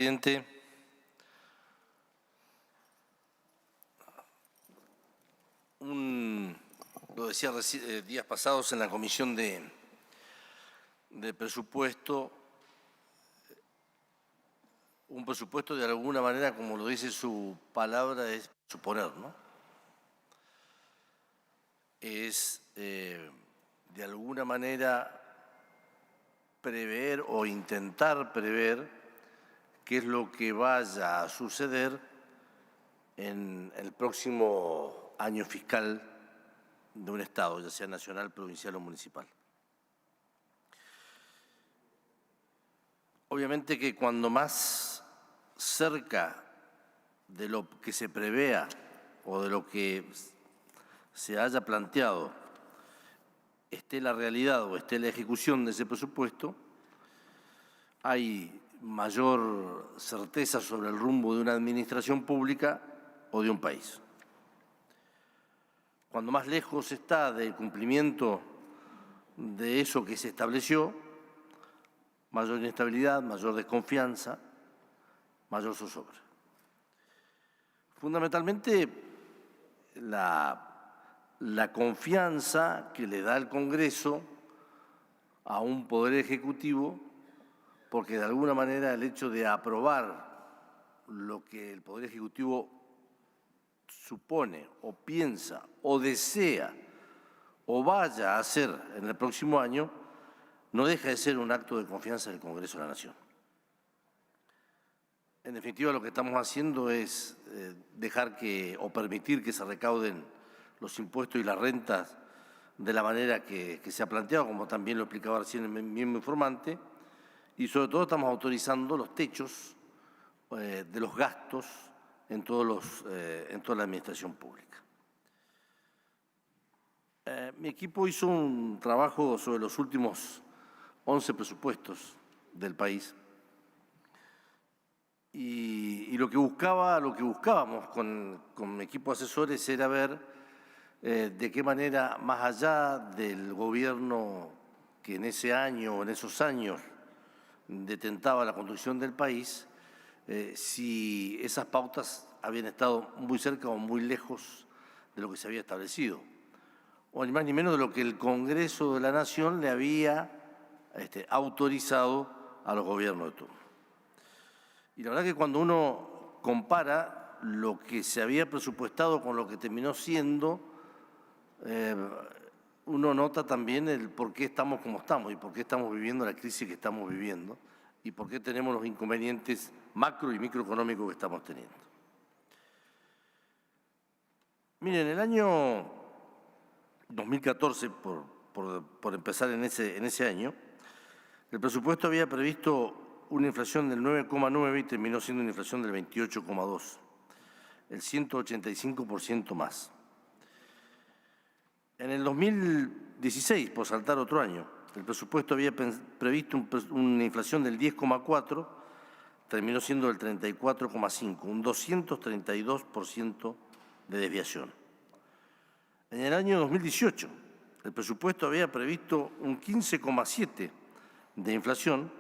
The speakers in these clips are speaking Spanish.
Presidente, lo decía días pasados en la Comisión de Presupuesto, un presupuesto de alguna manera, como lo dice su palabra, es suponer, ¿no? Es de alguna manera prever o intentar prever qué es lo que vaya a suceder en el próximo año fiscal de un Estado, ya sea nacional, provincial o municipal. Obviamente que cuando más cerca de lo que se prevea o de lo que se haya planteado esté la realidad o esté la ejecución de ese presupuesto, hay mayor certeza sobre el rumbo de una administración pública o de un país. Cuando más lejos está del cumplimiento de eso que se estableció, mayor inestabilidad, mayor desconfianza, mayor zozobra. Fundamentalmente, la confianza que le da el Congreso a un poder ejecutivo, porque de alguna manera el hecho de aprobar lo que el Poder Ejecutivo supone o piensa o desea o vaya a hacer en el próximo año, no deja de ser un acto de confianza del Congreso de la Nación. En definitiva, lo que estamos haciendo es dejar que o permitir que se recauden los impuestos y las rentas de la manera que se ha planteado, como también lo explicaba recién el mismo informante, y sobre todo estamos autorizando los techos de los gastos en toda la administración pública. Mi equipo hizo un trabajo sobre los últimos 11 presupuestos del país y lo que buscábamos con mi equipo de asesores era ver de qué manera, más allá del gobierno que en ese año o en esos años detentaba la conducción del país, si esas pautas habían estado muy cerca o muy lejos de lo que se había establecido, o ni más ni menos de lo que el Congreso de la Nación le había autorizado a los gobiernos de turno. Y la verdad que cuando uno compara lo que se había presupuestado con lo que terminó siendo, uno nota también el por qué estamos como estamos y por qué estamos viviendo la crisis que estamos viviendo y por qué tenemos los inconvenientes macro y microeconómicos que estamos teniendo. Miren, el año 2014, por empezar en ese año, el presupuesto había previsto una inflación del 9,9 y terminó siendo una inflación del 28,2, el 185% más. En el 2016, por saltar otro año, el presupuesto había previsto una inflación del 10,4, terminó siendo del 34,5, un 232% de desviación. En el año 2018, el presupuesto había previsto un 15,7 de inflación,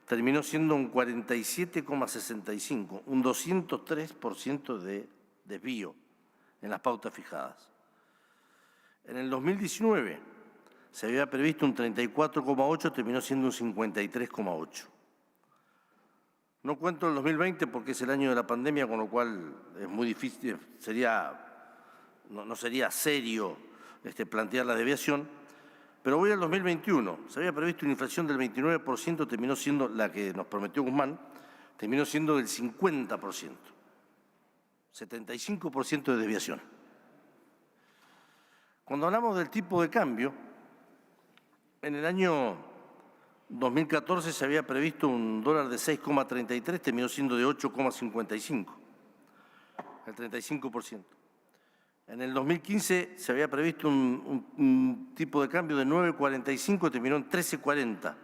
terminó siendo un 47,65, un 203% de desvío en las pautas fijadas. En el 2019 se había previsto un 34,8, terminó siendo un 53,8. No cuento el 2020 porque es el año de la pandemia, con lo cual es muy difícil, no sería serio plantear la desviación, pero voy al 2021. Se había previsto una inflación del 29%, terminó siendo la que nos prometió Guzmán, terminó siendo del 50%, 75% de desviación. Cuando hablamos del tipo de cambio, en el año 2014 se había previsto un dólar de 6,33, terminó siendo de 8,55, el 35%. En el 2015 se había previsto un tipo de cambio de 9,45, terminó en 13,40,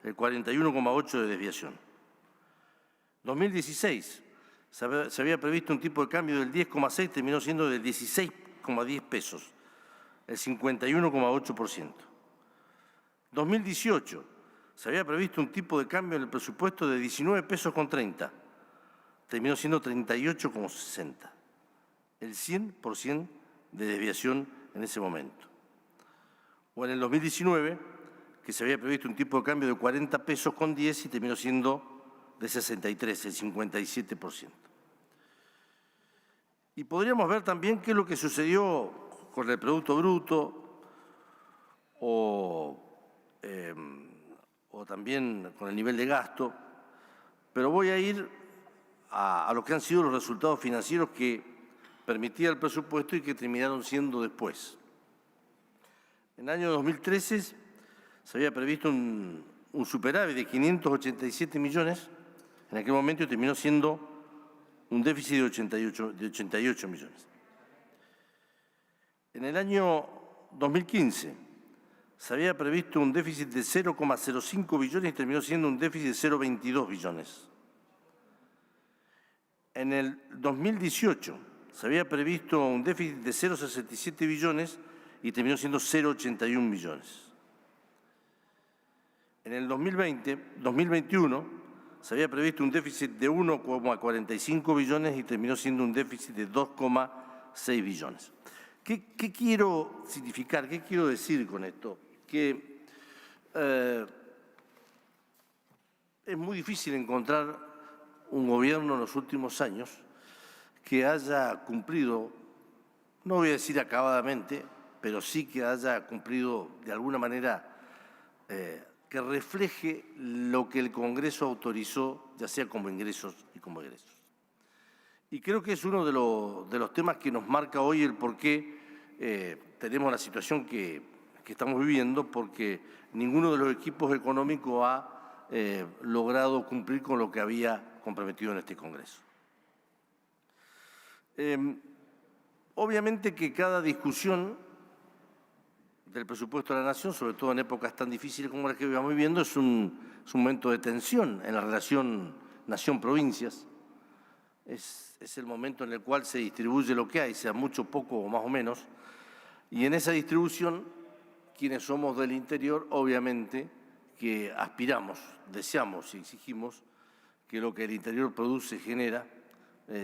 el 41,8 de desviación. 2016 se había previsto un tipo de cambio del 10,6, terminó siendo de 16,10 pesos, el 51,8%. 2018 se había previsto un tipo de cambio en el presupuesto de 19 pesos con 30, terminó siendo 38,60, el 100% de desviación en ese momento. O en el 2019, que se había previsto un tipo de cambio de 40 pesos con 10 y terminó siendo de 63, el 57%. Y podríamos ver también qué es lo que sucedió con el Producto Bruto o también con el nivel de gasto, pero voy a ir a lo que han sido los resultados financieros que permitía el presupuesto y que terminaron siendo después. En el año 2013 se había previsto un superávit de 587 millones, en aquel momento terminó siendo un déficit de 88 millones. En el año 2015 se había previsto un déficit de 0,05 billones y terminó siendo un déficit de 0,22 billones. En el 2018 se había previsto un déficit de 0,67 billones y terminó siendo 0,81 billones. En el 2021 se había previsto un déficit de 1,45 billones y terminó siendo un déficit de 2,6 billones. ¿Qué quiero significar? ¿Qué quiero decir con esto? Que es muy difícil encontrar un gobierno en los últimos años que haya cumplido, no voy a decir acabadamente, pero sí que haya cumplido de alguna manera que refleje lo que el Congreso autorizó, ya sea como ingresos y como egresos. Y creo que es uno de los temas que nos marca hoy el por qué tenemos la situación que estamos viviendo, porque ninguno de los equipos económicos ha logrado cumplir con lo que había comprometido en este Congreso. Obviamente que cada discusión del presupuesto de la Nación, sobre todo en épocas tan difíciles como las que vivamos viviendo, es un momento de tensión en la relación nación-provincias. Es el momento en el cual se distribuye lo que hay, sea mucho, poco o más o menos, y en esa distribución, quienes somos del interior, obviamente que aspiramos, deseamos y exigimos que lo que el interior produce, genera,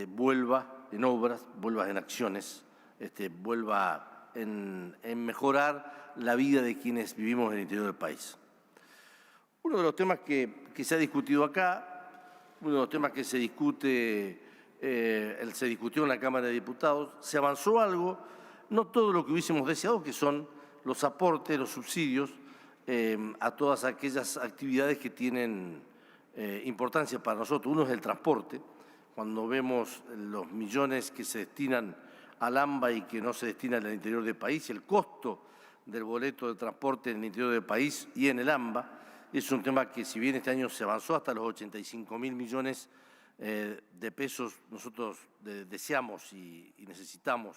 vuelva en obras, vuelva en acciones, vuelva en mejorar la vida de quienes vivimos en el interior del país. Uno de los temas que se ha discutido acá, uno de los temas que se discutió en la Cámara de Diputados, se avanzó algo, no todo lo que hubiésemos deseado, que son los aportes, los subsidios a todas aquellas actividades que tienen importancia para nosotros. Uno es el transporte, cuando vemos los millones que se destinan al AMBA y que no se destinan al interior del país, el costo del boleto de transporte en el interior del país y en el AMBA, es un tema que si bien este año se avanzó hasta los 85.000 millones de pesos, nosotros deseamos y necesitamos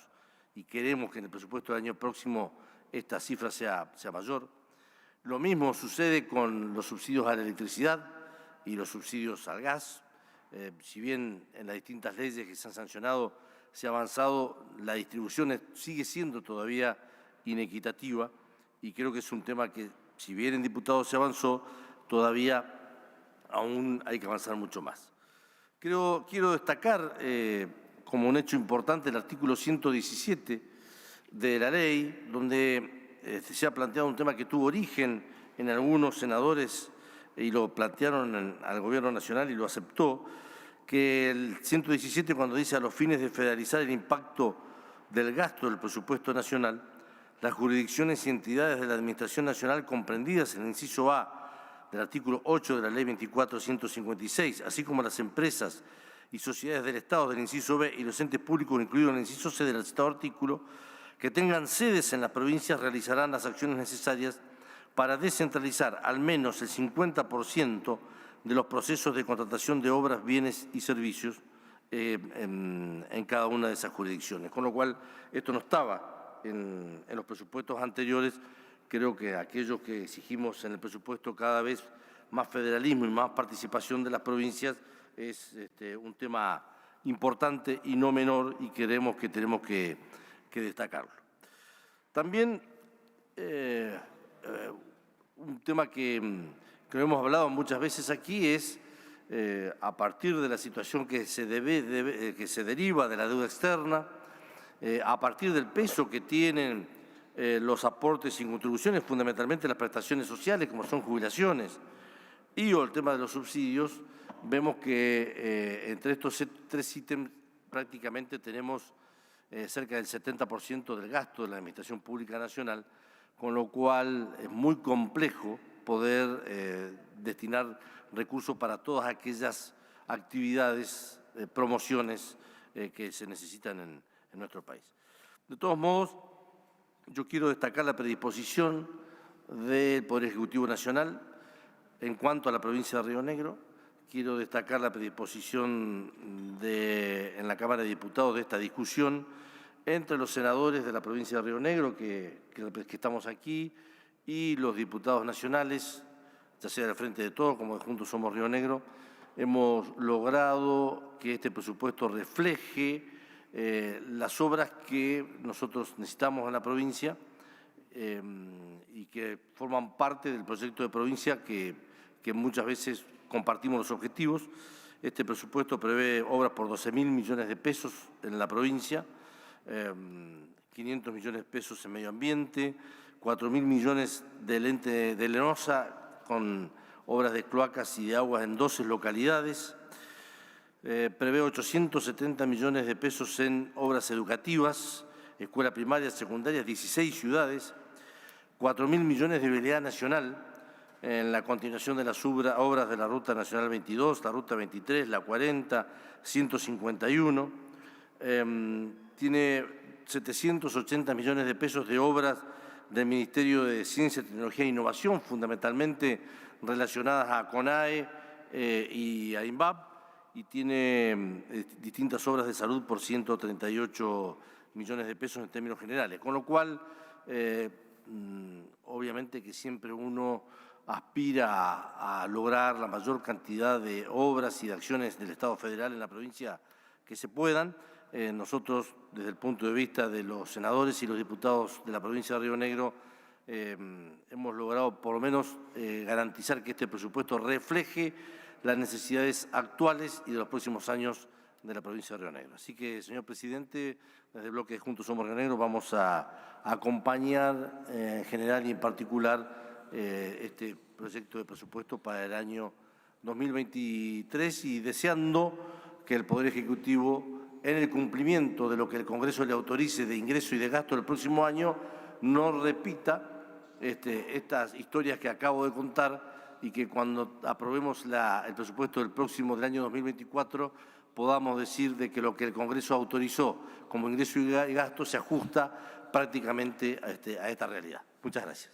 y queremos que en el presupuesto del año próximo esta cifra sea mayor. Lo mismo sucede con los subsidios a la electricidad y los subsidios al gas. Si bien en las distintas leyes que se han sancionado se ha avanzado, la distribución sigue siendo todavía inequitativa y creo que es un tema que, si bien en diputados se avanzó, todavía aún hay que avanzar mucho más. Quiero destacar como un hecho importante el artículo 117 de la ley, donde se ha planteado un tema que tuvo origen en algunos senadores y lo plantearon al Gobierno Nacional y lo aceptó, que el 117, cuando dice a los fines de federalizar el impacto del gasto del presupuesto nacional, las jurisdicciones y entidades de la Administración Nacional comprendidas en el inciso A del artículo 8 de la Ley 24.156, así como las empresas y sociedades del Estado del inciso B y los entes públicos incluidos en el inciso C del citado artículo, que tengan sedes en las provincias, realizarán las acciones necesarias para descentralizar al menos el 50% de los procesos de contratación de obras, bienes y servicios en cada una de esas jurisdicciones. Con lo cual, esto no estaba en los presupuestos anteriores. Creo que aquellos que exigimos en el presupuesto cada vez más federalismo y más participación de las provincias es un tema importante y no menor, y creemos que tenemos que destacarlo. También un tema que hemos hablado muchas veces aquí es a partir de la situación que se deriva de la deuda externa, a partir del peso que tienen los aportes y contribuciones, fundamentalmente las prestaciones sociales, como son jubilaciones, y o el tema de los subsidios, vemos que entre estos tres ítems prácticamente tenemos cerca del 70% del gasto de la Administración Pública Nacional, con lo cual es muy complejo poder destinar recursos para todas aquellas actividades, promociones que se necesitan en nuestro país. De todos modos, yo quiero destacar la predisposición del Poder Ejecutivo Nacional en cuanto a la provincia de Río Negro. Quiero destacar la predisposición en la Cámara de Diputados de esta discusión entre los senadores de la provincia de Río Negro que estamos aquí y los diputados nacionales, ya sea del Frente de Todos como de Juntos Somos Río Negro. Hemos logrado que este presupuesto refleje las obras que nosotros necesitamos en la provincia y que forman parte del proyecto de provincia que muchas veces compartimos los objetivos. Este presupuesto prevé obras por 12.000 millones de pesos en la provincia, 500 millones de pesos en medio ambiente, 4.000 millones del ente de Lenosa con obras de cloacas y de aguas en 12 localidades. Prevé 870 millones de pesos en obras educativas, escuela primaria, secundaria, 16 ciudades, 4.000 millones de vialidad nacional en la continuación de las obras de la Ruta Nacional 22, la Ruta 23, la 40, 151. Tiene 780 millones de pesos de obras del Ministerio de Ciencia, Tecnología e Innovación, fundamentalmente relacionadas a CONAE y a INVAP, y tiene distintas obras de salud por 138 millones de pesos en términos generales. Con lo cual, obviamente que siempre uno aspira a lograr la mayor cantidad de obras y de acciones del Estado federal en la provincia que se puedan. Nosotros, desde el punto de vista de los senadores y los diputados de la provincia de Río Negro, hemos logrado por lo menos garantizar que este presupuesto refleje las necesidades actuales y de los próximos años de la provincia de Río Negro. Así que, señor presidente, desde el bloque de Juntos Somos Río Negro vamos a acompañar en general y en particular este proyecto de presupuesto para el año 2023 y deseando que el Poder Ejecutivo, en el cumplimiento de lo que el Congreso le autorice de ingreso y de gasto el próximo año, no repita estas historias que acabo de contar y que cuando aprobemos el presupuesto del año 2024 podamos decir de que lo que el Congreso autorizó como ingreso y gasto se ajusta prácticamente a esta realidad. Muchas gracias.